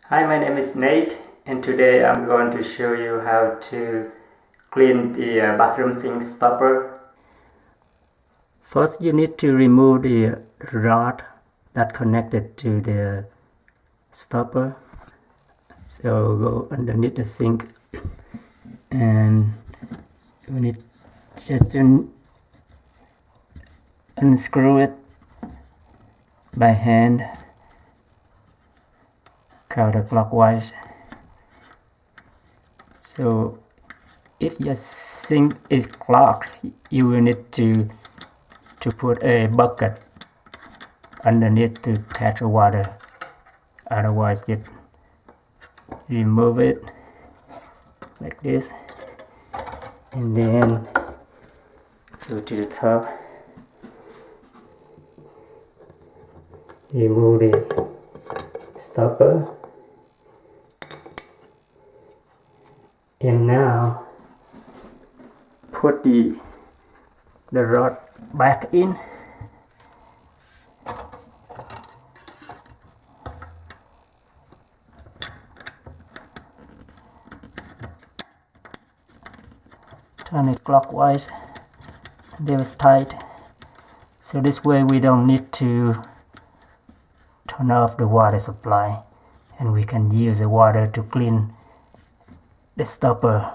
Hi, my name is Nate, and today I'm going to show you how to clean the bathroom sink stopper. First, you need to remove the rod that connected to the stopper. So go underneath the sink and you need just to unscrew it by hand counterclockwise. So if your sink is clogged, you will need to put a bucket underneath to catch the water. Otherwise, just remove it like this, and then go to the top, remove the stopper, and now put the rod back in. Turn it clockwise until it's tight. So this way we don't need to turn off the water supply, and we can use the water to clean the stopper.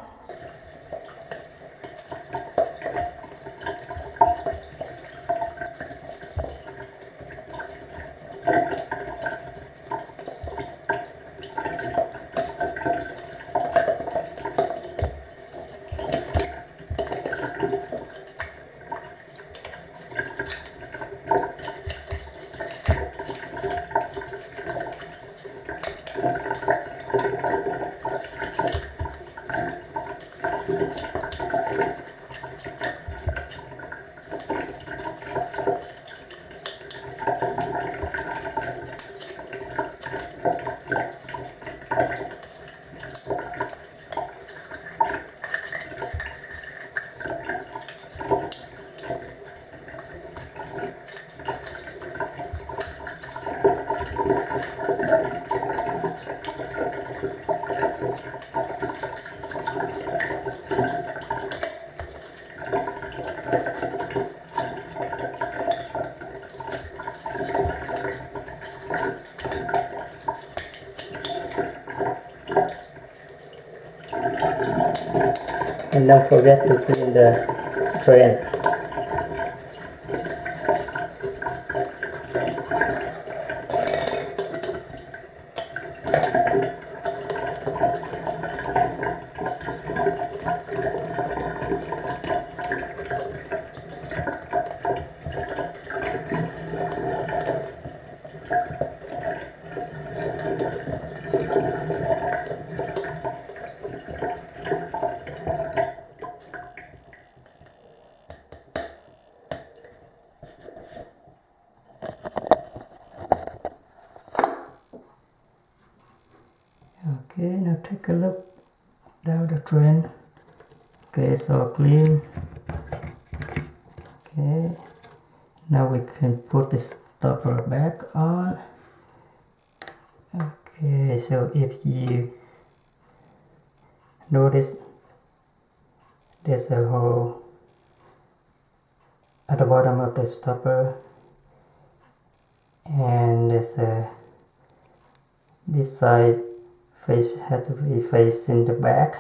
And don't forget to clean the drain. Okay, now take a look down the drain. Okay, it's all clean. Okay, now we can put the stopper back on. Okay, so if you notice, there's a hole at the bottom of the stopper, and there's a this side face has to be facing the back.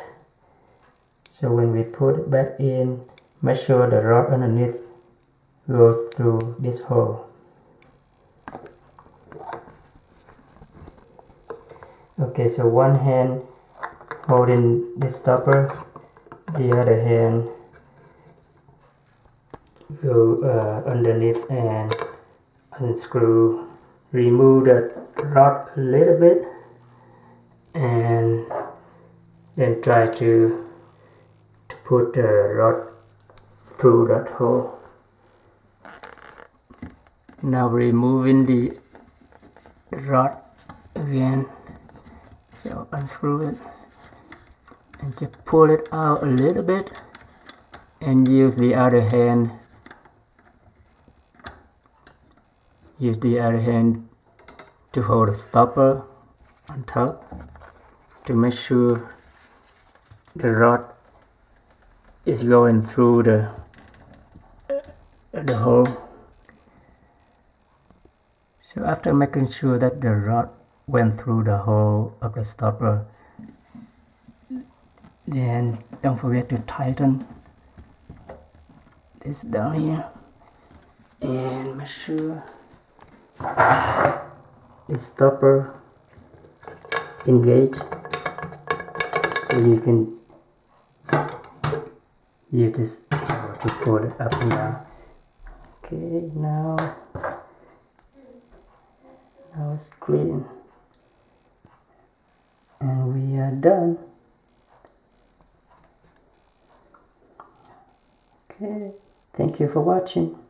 So when we put it back in, make sure the rod underneath goes through this hole. Okay, so one hand holding the stopper, the other hand go underneath and unscrew. Remove the rod a little bit and then try to put the rod through that hole. Now removing the rod again. So unscrew it and just pull it out a little bit and use the other hand. Use the other hand to hold the stopper on top to make sure the rod is going through the hole. So after making sure that the rod went through the hole of the stopper, then don't forget to tighten this down here and make sure the stopper engage, so you can use this to pull it up and down. Okay, now it's clean and we are done. Okay, thank you for watching.